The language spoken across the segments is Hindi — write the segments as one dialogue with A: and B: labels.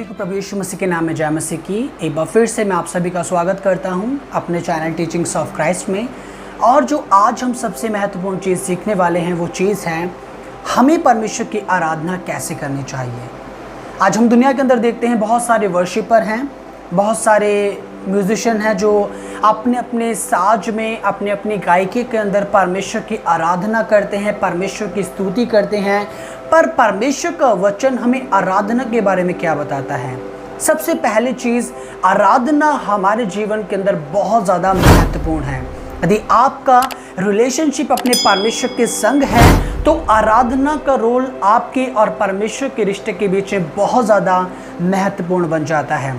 A: सभी को प्रभु यीशु मसीह के नाम में जय मसीह की। एक बार फिर से मैं आप सभी का स्वागत करता हूं अपने चैनल टीचिंग्स ऑफ क्राइस्ट में। और जो आज हम सबसे महत्वपूर्ण चीज़ सीखने वाले हैं वो चीज़ है हमें परमेश्वर की आराधना कैसे करनी चाहिए। आज हम दुनिया के अंदर देखते हैं बहुत सारे वर्शिपर हैं, बहुत सारे म्यूजिशियन हैं जो अपने अपने साज में अपने अपनी गायकी के अंदर परमेश्वर की आराधना करते हैं, परमेश्वर की स्तुति करते हैं। पर परमेश्वर का वचन हमें आराधना के बारे में क्या बताता है? सबसे पहली चीज़, आराधना हमारे जीवन के अंदर बहुत ज़्यादा महत्वपूर्ण है। यदि आपका रिलेशनशिप अपने परमेश्वर के संग है तो आराधना का रोल आपके और परमेश्वर के रिश्ते के बीच में बहुत ज़्यादा महत्वपूर्ण बन जाता है।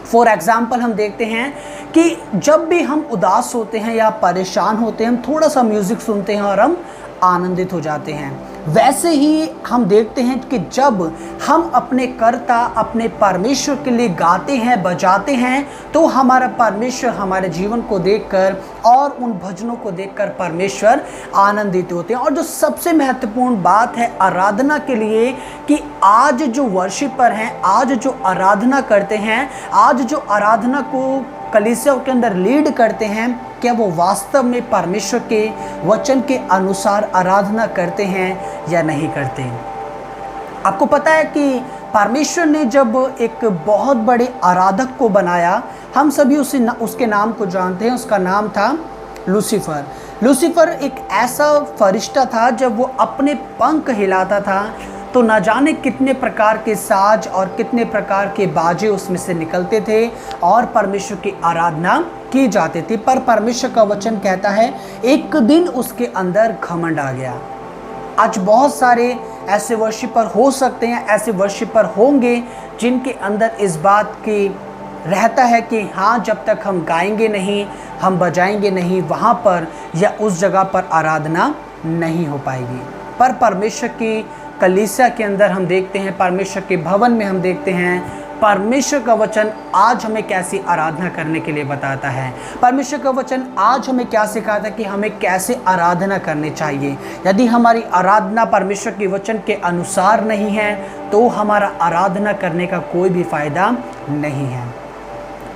A: फॉर एग्ज़ाम्पल हम देखते हैं कि जब भी हम उदास होते हैं या परेशान होते हैं, हम थोड़ा सा म्यूज़िक सुनते हैं और हम आनंदित हो जाते हैं। वैसे ही हम देखते हैं कि जब हम अपने कर्ता अपने परमेश्वर के लिए गाते हैं, बजाते हैं, तो हमारा परमेश्वर हमारे जीवन को देखकर और उन भजनों को देखकर परमेश्वर आनंदित होते हैं। और जो सबसे महत्वपूर्ण बात है आराधना के लिए कि आज जो वर्शिपर हैं, आज जो आराधना करते हैं, आज जो आराधना को कलीसिया के अंदर लीड करते हैं, क्या वो वास्तव में परमेश्वर के वचन के अनुसार आराधना करते हैं या नहीं करते हैं? आपको पता है कि परमेश्वर ने जब एक बहुत बड़े आराधक को बनाया, हम सभी उसके नाम को जानते हैं, उसका नाम था लूसीफर। लूसीफर एक ऐसा फरिश्ता था, जब वो अपने पंख हिलाता था तो न जाने कितने प्रकार के साज और कितने प्रकार के बाजे उसमें से निकलते थे और परमेश्वर की आराधना की जाती थी। पर परमेश्वर का वचन कहता है एक दिन उसके अंदर घमंड आ गया। आज बहुत सारे ऐसे वर्शिपर हो सकते हैं, ऐसे वर्शिपर होंगे जिनके अंदर इस बात की रहता है कि हाँ, जब तक हम गाएंगे नहीं, हम बजाएंगे नहीं, वहाँ पर या उस जगह पर आराधना नहीं हो पाएगी। पर परमेश्वर की कलीसिया के अंदर हम देखते हैं, परमेश्वर के भवन में हम देखते हैं, परमेश्वर का वचन आज हमें कैसी आराधना करने के लिए बताता है। परमेश्वर का वचन आज हमें क्या सिखाता है कि हमें कैसे आराधना करनी चाहिए। यदि हमारी आराधना परमेश्वर के वचन के अनुसार नहीं है तो हमारा आराधना करने का कोई भी फायदा नहीं है।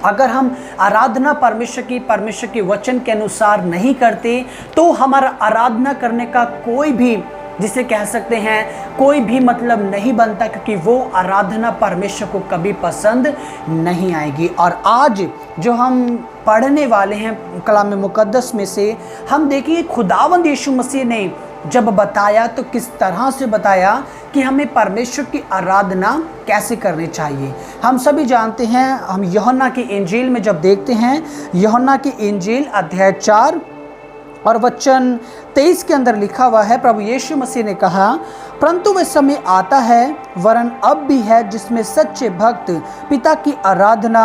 A: अगर हम आराधना परमेश्वर के वचन के अनुसार नहीं करते तो हमारा आराधना करने का कोई भी, जिसे कह सकते हैं, कोई भी मतलब नहीं बनता, क्योंकि वो आराधना परमेश्वर को कभी पसंद नहीं आएगी। और आज जो हम पढ़ने वाले हैं कलाम मुकद्दस में से, हम देखिए खुदावंद यीशु मसीह ने जब बताया तो किस तरह से बताया कि हमें परमेश्वर की आराधना कैसे करनी चाहिए। हम सभी जानते हैं, हम यूहन्ना की इंजील में जब देखते हैं, यूहन्ना की इंजील अध्याय 4 और वचन 23 के अंदर लिखा हुआ है, प्रभु यीशु मसीह ने कहा, परंतु वह समय आता है, वरन अब भी है, जिसमें सच्चे भक्त पिता की आराधना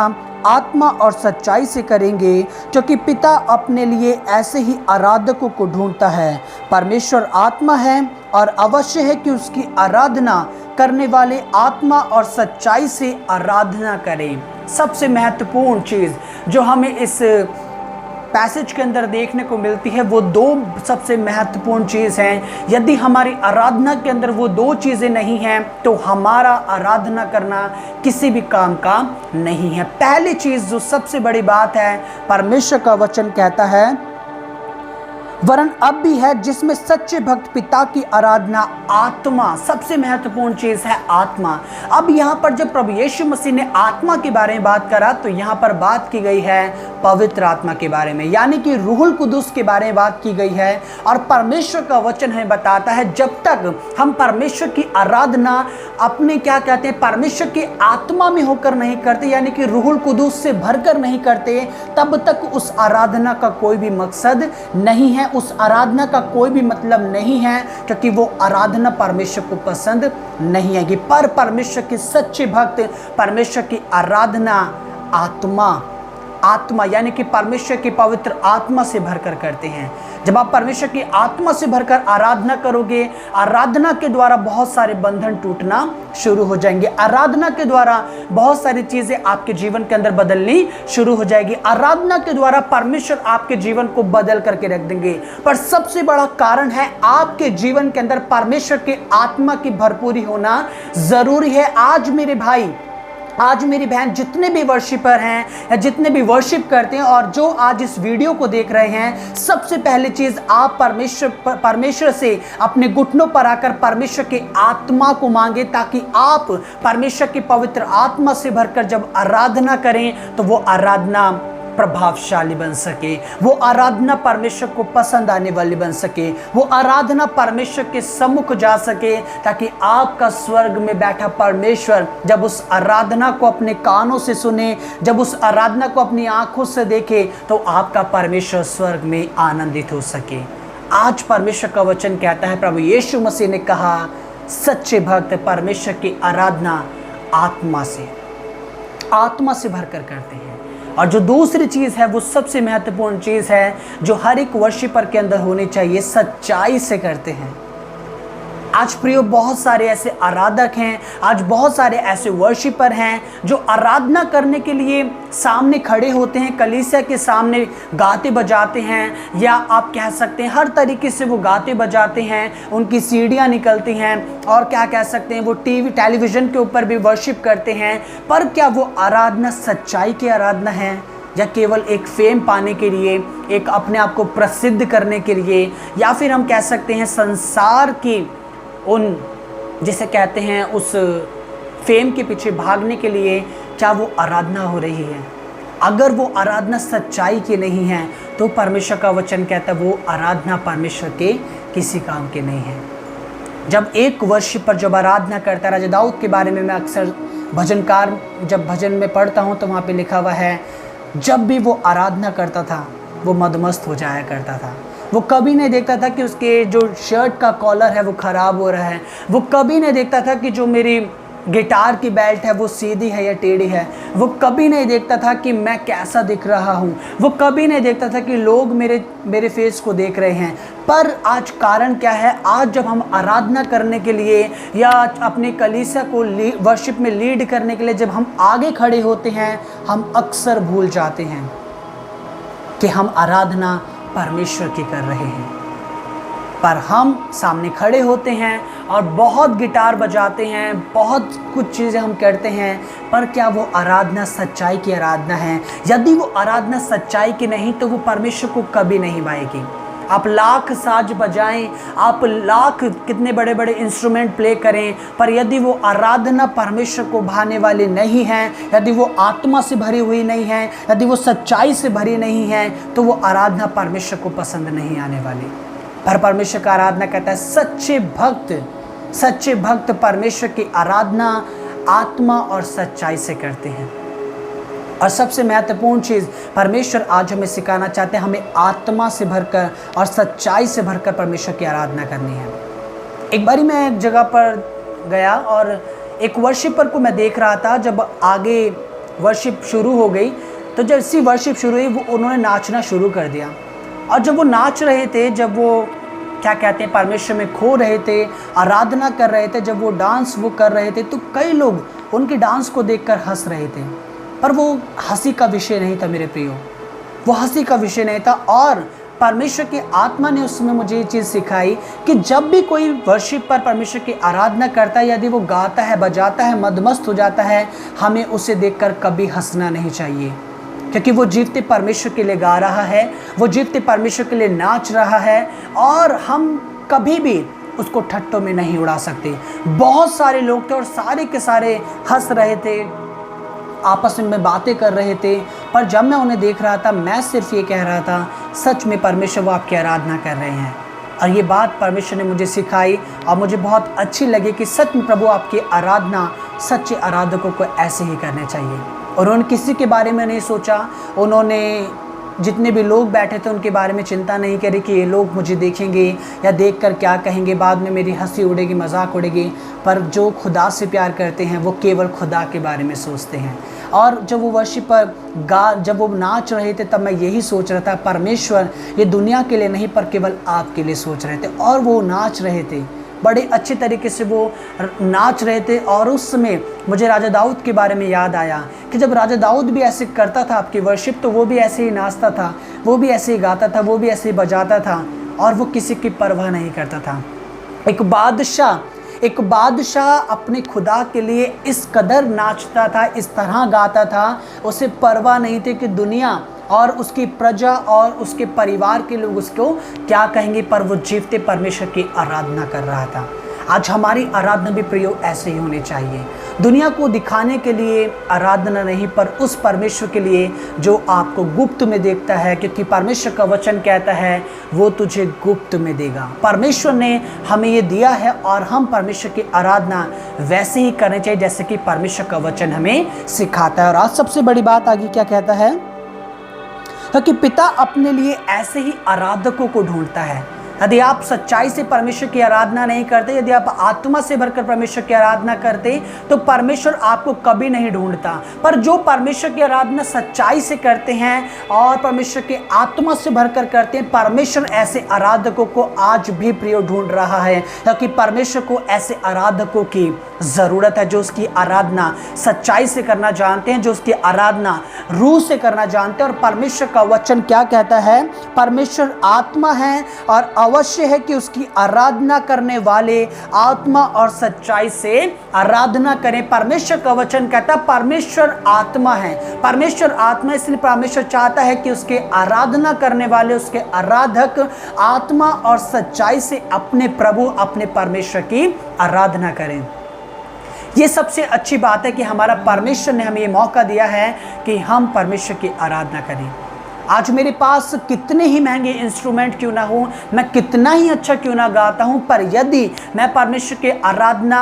A: आत्मा और सच्चाई से करेंगे, क्योंकि पिता अपने लिए ऐसे ही आराधकों को ढूंढता है। परमेश्वर आत्मा है और अवश्य है कि उसकी आराधना करने वाले आत्मा और सच्चाई से आराधना करें। सबसे महत्वपूर्ण चीज़ जो हमें इस पैसेज के अंदर देखने को मिलती है वो दो सबसे महत्वपूर्ण चीज़ हैं। यदि हमारी आराधना के अंदर वो दो चीज़ें नहीं हैं तो हमारा आराधना करना किसी भी काम का नहीं है। पहली चीज़ जो सबसे बड़ी बात है, परमेश्वर का वचन कहता है, वरन अब भी है, जिसमें सच्चे भक्त पिता की आराधना आत्मा, सबसे महत्वपूर्ण चीज़ है आत्मा। अब यहाँ पर जब प्रभु यीशु मसीह ने आत्मा के बारे में बात करा तो यहाँ पर बात की गई है पवित्र आत्मा के बारे में, यानी कि रूहुल कुदुस के बारे में बात की गई है। और परमेश्वर का वचन हमें बताता है जब तक हम परमेश्वर की आराधना अपने क्या कहते हैं, परमेश्वर की आत्मा में होकर नहीं करते, यानी कि रूहुल कुदुस से भरकर नहीं करते, तब तक उस आराधना का कोई भी मकसद नहीं है, उस आराधना का कोई भी मतलब नहीं है, क्योंकि वो आराधना परमेश्वर को पसंद नहीं आएगी। पर परमेश्वर के सच्चे भक्त परमेश्वर की आराधना आत्मा यानी कि परमेश्वर की पवित्र आत्मा से भरकर करते हैं। जब आप परमेश्वर की आत्मा से भरकर आराधना करोगे, आराधना के द्वारा बहुत सारे बंधन टूटना शुरू हो जाएंगे। आराधना के द्वारा बहुत सारी चीजें आपके जीवन के अंदर बदलनी शुरू हो जाएगी। आराधना के द्वारा परमेश्वर आपके जीवन को बदल करके रख देंगे। पर सबसे बड़ा कारण है आपके जीवन के अंदर परमेश्वर के आत्मा की भरपूरी होना जरूरी है। आज मेरे भाई, आज मेरी बहन जितने भी वर्शिपर हैं या जितने भी वर्शिप करते हैं और जो आज इस वीडियो को देख रहे हैं, सबसे पहली चीज़ आप परमेश्वर से अपने घुटनों पर आकर परमेश्वर की आत्मा को मांगे, ताकि आप परमेश्वर की पवित्र आत्मा से भरकर जब आराधना करें तो वो आराधना प्रभावशाली बन सके, वो आराधना परमेश्वर को पसंद आने वाली बन सके, वो आराधना परमेश्वर के सम्मुख जा सके, ताकि आपका स्वर्ग में बैठा परमेश्वर जब उस आराधना को अपने कानों से सुने, जब उस आराधना को अपनी आंखों से देखे, तो आपका परमेश्वर स्वर्ग में आनंदित हो सके। आज परमेश्वर का वचन कहता है, प्रभु यीशु मसीह ने कहा, सच्चे भक्त परमेश्वर की आराधना आत्मा से भरकर करते हैं। और जो दूसरी चीज़ है, वो सबसे महत्वपूर्ण चीज़ है जो हर एक वर्शिपर के अंदर होनी चाहिए, सच्चाई से करते हैं। आज प्रियो, बहुत सारे ऐसे आराधक हैं, आज बहुत सारे ऐसे वर्शिपर हैं जो आराधना करने के लिए सामने खड़े होते हैं, कलीसिया के सामने गाते बजाते हैं, या आप कह सकते हैं हर तरीके से वो गाते बजाते हैं, उनकी सीढ़ियाँ निकलती हैं, और क्या कह सकते हैं वो टेलीविज़न के ऊपर भी वर्शिप करते हैं। पर क्या वो आराधना सच्चाई की आराधना है, या केवल एक फेम पाने के लिए, एक अपने आप को प्रसिद्ध करने के लिए, या फिर हम कह सकते हैं संसार की उन जिसे कहते हैं उस फेम के पीछे भागने के लिए क्या वो आराधना हो रही है? अगर वो आराधना सच्चाई की नहीं है तो परमेश्वर का वचन कहता है वो आराधना परमेश्वर के किसी काम के नहीं है। जब एक वर्शिपर जब आराधना करता है, राजा दाऊद के बारे में मैं अक्सर भजनकार जब भजन में पढ़ता हूँ तो वहाँ पे लिखा हुआ है, जब भी वो आराधना करता था वो मदमस्त हो जाया करता था। वो कभी नहीं देखता था कि उसके जो शर्ट का कॉलर है वो ख़राब हो रहा है, वो कभी नहीं देखता था कि जो मेरी गिटार की बेल्ट है वो सीधी है या टेढ़ी है, वो कभी नहीं देखता था कि मैं कैसा दिख रहा हूँ, वो कभी नहीं देखता था कि लोग मेरे फेस को देख रहे हैं। पर आज कारण क्या है? आज जब हम आराधना करने के लिए या अपने कलीसिया को वर्शिप में लीड करने के लिए जब हम आगे खड़े होते हैं, हम अक्सर भूल जाते हैं कि हम आराधना परमेश्वर की कर रहे हैं। पर हम सामने खड़े होते हैं और बहुत गिटार बजाते हैं, बहुत कुछ चीज़ें हम करते हैं, पर क्या वो आराधना सच्चाई की आराधना है? यदि वो आराधना सच्चाई की नहीं तो वो परमेश्वर को कभी नहीं भाएगी। आप लाख साज बजाएं, आप लाख कितने बड़े बड़े इंस्ट्रूमेंट प्ले करें, पर यदि वो आराधना परमेश्वर को भाने वाली नहीं है, यदि वो आत्मा से भरी हुई नहीं है, यदि वो सच्चाई से भरी नहीं है, तो वो आराधना परमेश्वर को पसंद नहीं आने वाली। पर परमेश्वर का आराधना कहता है सच्चे भक्त परमेश्वर की आराधना आत्मा और सच्चाई से करते हैं। और सबसे महत्वपूर्ण चीज़ परमेश्वर आज हमें सिखाना चाहते हैं, हमें आत्मा से भरकर और सच्चाई से भरकर परमेश्वर की आराधना करनी है। एक बारी मैं एक जगह पर गया और एक वर्शिपर को मैं देख रहा था। जब आगे वर्शिप शुरू हो गई तो जब इसी वर्शिप शुरू हुई वो उन्होंने नाचना शुरू कर दिया। और जब वो नाच रहे थे, जब वो क्या कहते हैं परमेश्वर में खो रहे थे, आराधना कर रहे थे, जब वो डांस वो कर रहे थे, तो कई लोग उनके डांस को देखकर हंस रहे थे। पर वो हंसी का विषय नहीं था मेरे प्रियो, वो हंसी का विषय नहीं था। और परमेश्वर की आत्मा ने उसमें मुझे ये चीज़ सिखाई कि जब भी कोई वर्शिप पर परमेश्वर की आराधना करता है, यदि वो गाता है, बजाता है, मदमस्त हो जाता है, हमें उसे देखकर कभी हंसना नहीं चाहिए, क्योंकि वो जीवते परमेश्वर के लिए गा रहा है, वो जीवते परमेश्वर के लिए नाच रहा है, और हम कभी भी उसको ठट्टों में नहीं उड़ा सकते। बहुत सारे लोग थे और सारे के सारे हंस रहे थे, आपस में बातें कर रहे थे, पर जब मैं उन्हें देख रहा था मैं सिर्फ ये कह रहा था, सच में परमेश्वर वो आपकी आराधना कर रहे हैं। और ये बात परमेश्वर ने मुझे सिखाई और मुझे बहुत अच्छी लगी कि सच में प्रभु आपकी आराधना सच्चे आराधकों को ऐसे ही करने चाहिए। और उन्होंने किसी के बारे में नहीं सोचा, उन्होंने जितने भी लोग बैठे थे उनके बारे में चिंता नहीं करी कि ये लोग मुझे देखेंगे या देखकर क्या कहेंगे, बाद में मेरी हंसी उड़ेगी, मजाक उड़ेगी। पर जो खुदा से प्यार करते हैं वो केवल खुदा के बारे में सोचते हैं। और जब वो वर्शिप पर जब वो नाच रहे थे तब मैं यही सोच रहा था, परमेश्वर ये दुनिया के लिए नहीं पर केवल आपके लिए सोच रहे थे। और वो नाच रहे थे, बड़े अच्छे तरीके से वो नाच रहे थे। और उस समय मुझे राजा दाऊद के बारे में याद आया कि जब राजा दाऊद भी ऐसे करता था आपकी वर्शिप, तो वो भी ऐसे ही नाचता था, वो भी ऐसे ही गाता था, वो भी ऐसे ही बजाता था, और वो किसी की परवाह नहीं करता था। एक एक बादशाह अपने खुदा के लिए इस कदर नाचता था, इस तरह गाता था, उसे परवाह नहीं थी कि दुनिया और उसकी प्रजा और उसके परिवार के लोग उसको क्या कहेंगे, पर वो जीवते परमेश्वर की आराधना कर रहा था। आज हमारी आराधना भी प्रियो ऐसे ही होनी चाहिए, दुनिया को दिखाने के लिए आराधना नहीं, पर उस परमेश्वर के लिए जो आपको गुप्त में देखता है, क्योंकि परमेश्वर का वचन कहता है वो तुझे गुप्त में देगा। परमेश्वर ने हमें ये दिया है और हम परमेश्वर की आराधना वैसे ही करनी चाहिए जैसे कि परमेश्वर का वचन हमें सिखाता है। और आज सबसे बड़ी बात आगे क्या कहता है, क्योंकि पिता अपने लिए ऐसे ही आराधकों को ढूंढता है। यदि आप सच्चाई से परमेश्वर की आराधना नहीं करते, यदि आप आत्मा से भरकर परमेश्वर की आराधना करते, तो परमेश्वर आपको कभी नहीं ढूंढता। पर जो परमेश्वर की आराधना सच्चाई से करते हैं और परमेश्वर की आत्मा से भरकर करते हैं, परमेश्वर ऐसे आराधकों को आज भी प्रिय ढूंढ रहा है, क्योंकि परमेश्वर को ऐसे आराधकों की ज़रूरत है जो उसकी आराधना सच्चाई से करना जानते हैं, जो उसकी आराधना रूह से करना जानते हैं। और परमेश्वर का वचन क्या कहता है, परमेश्वर आत्मा है और अवश्य है कि उसकी आराधना करने वाले आत्मा और सच्चाई से आराधना करें। परमेश्वर का वचन कहता है परमेश्वर आत्मा है, परमेश्वर आत्मा, इसलिए परमेश्वर चाहता है कि उसके आराधना करने वाले, उसके आराधक आत्मा और सच्चाई से अपने प्रभु, अपने परमेश्वर की आराधना करें। ये सबसे अच्छी बात है कि हमारा परमेश्वर ने हमें ये मौका दिया है कि हम परमेश्वर की आराधना करें। आज मेरे पास कितने ही महंगे इंस्ट्रूमेंट क्यों ना हो, मैं कितना ही अच्छा क्यों ना गाता हूँ, पर यदि मैं परमेश्वर की आराधना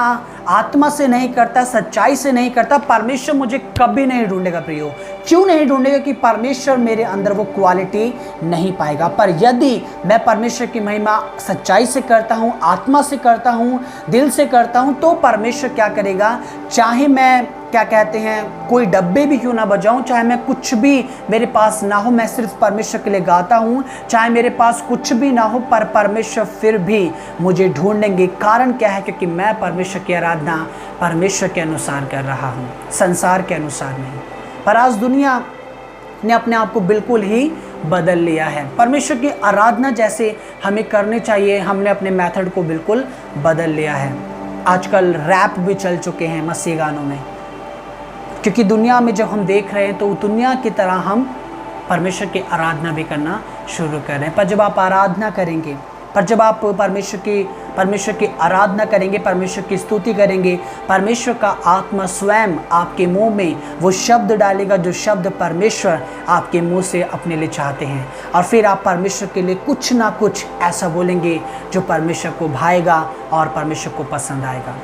A: आत्मा से नहीं करता, सच्चाई से नहीं करता, परमेश्वर मुझे कभी नहीं ढूंढेगा। प्रियो, क्यों नहीं ढूंढेगा? कि परमेश्वर मेरे अंदर वो क्वालिटी नहीं पाएगा। पर यदि मैं परमेश्वर की महिमा सच्चाई से करता हूँ, आत्मा से करता हूँ, दिल से करता हूँ, तो परमेश्वर क्या करेगा, चाहे मैं क्या कहते हैं कोई डब्बे भी क्यों ना बजाऊं, चाहे मैं कुछ भी मेरे पास ना हो, मैं सिर्फ परमेश्वर के लिए गाता हूं, चाहे मेरे पास कुछ भी ना हो, पर परमेश्वर फिर भी मुझे ढूंढेंगे। कारण क्या है? क्योंकि मैं परमेश्वर की आराधना परमेश्वर के अनुसार कर रहा हूं, संसार के अनुसार नहीं। पर आज दुनिया ने अपने आप को बिल्कुल ही बदल लिया है। परमेश्वर की आराधना जैसे हमें करनी चाहिए, हमने अपने मेथड को बिल्कुल बदल लिया है। आजकल रैप भी चल चुके हैं मसीह गानों में, क्योंकि दुनिया में जब हम देख रहे हैं तो दुनिया की तरह हम परमेश्वर की आराधना भी करना शुरू कर रहे हैं। पर जब आप आराधना करेंगे, पर जब आप परमेश्वर की आराधना करेंगे, परमेश्वर की स्तुति करेंगे, परमेश्वर का आत्मा स्वयं आपके मुंह में वो शब्द डालेगा जो शब्द परमेश्वर आपके मुंह से अपने लिए चाहते हैं। और फिर आप परमेश्वर के लिए कुछ ना कुछ ऐसा बोलेंगे जो परमेश्वर को भाएगा और परमेश्वर को पसंद आएगा।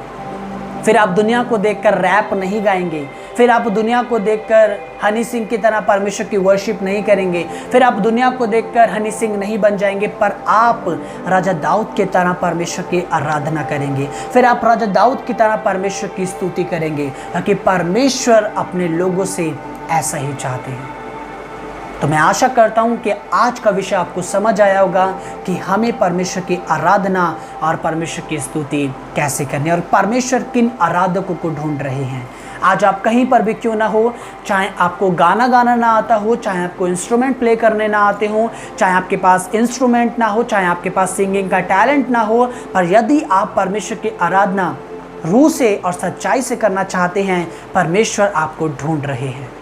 A: फिर आप दुनिया को देखकर रैप नहीं गाएंगे, फिर आप दुनिया को देखकर हनी सिंह की तरह परमेश्वर की वर्शिप नहीं करेंगे, फिर आप दुनिया को देखकर हनी सिंह नहीं बन जाएंगे, पर आप राजा दाऊद की तरह परमेश्वर की आराधना करेंगे। फिर आप राजा दाऊद की तरह परमेश्वर की स्तुति करेंगे, क्योंकि परमेश्वर अपने लोगों से ऐसा ही चाहते हैं। तो मैं आशा करता हूं कि आज का विषय आपको समझ आया होगा कि हमें परमेश्वर की आराधना और परमेश्वर की स्तुति कैसे करनी है और परमेश्वर किन आराधकों को ढूंढ रहे हैं। आज आप कहीं पर भी क्यों ना हो, चाहे आपको गाना गाना ना आता हो, चाहे आपको इंस्ट्रूमेंट प्ले करने ना आते हो, चाहे आपके पास इंस्ट्रूमेंट ना हो, चाहे आपके पास सिंगिंग का टैलेंट ना हो, पर यदि आप परमेश्वर की आराधना रूह से और सच्चाई से करना चाहते हैं, परमेश्वर आपको ढूंढ रहे हैं।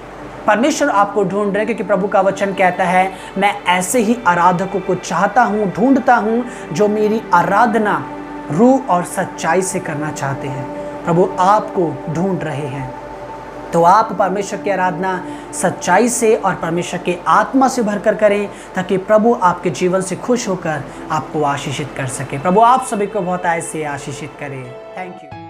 A: परमेश्वर आपको ढूंढ रहे हैं, क्योंकि प्रभु का वचन कहता है मैं ऐसे ही आराधकों को चाहता हूँ, ढूंढता हूँ, जो मेरी आराधना रूह और सच्चाई से करना चाहते हैं। प्रभु आपको ढूंढ रहे हैं। तो आप परमेश्वर की आराधना सच्चाई से और परमेश्वर के आत्मा से भरकर करें, ताकि प्रभु आपके जीवन से खुश होकर आपको आशीषित कर सके। प्रभु आप सभी को बहुत ऐसे आशीषित करे। Thank you.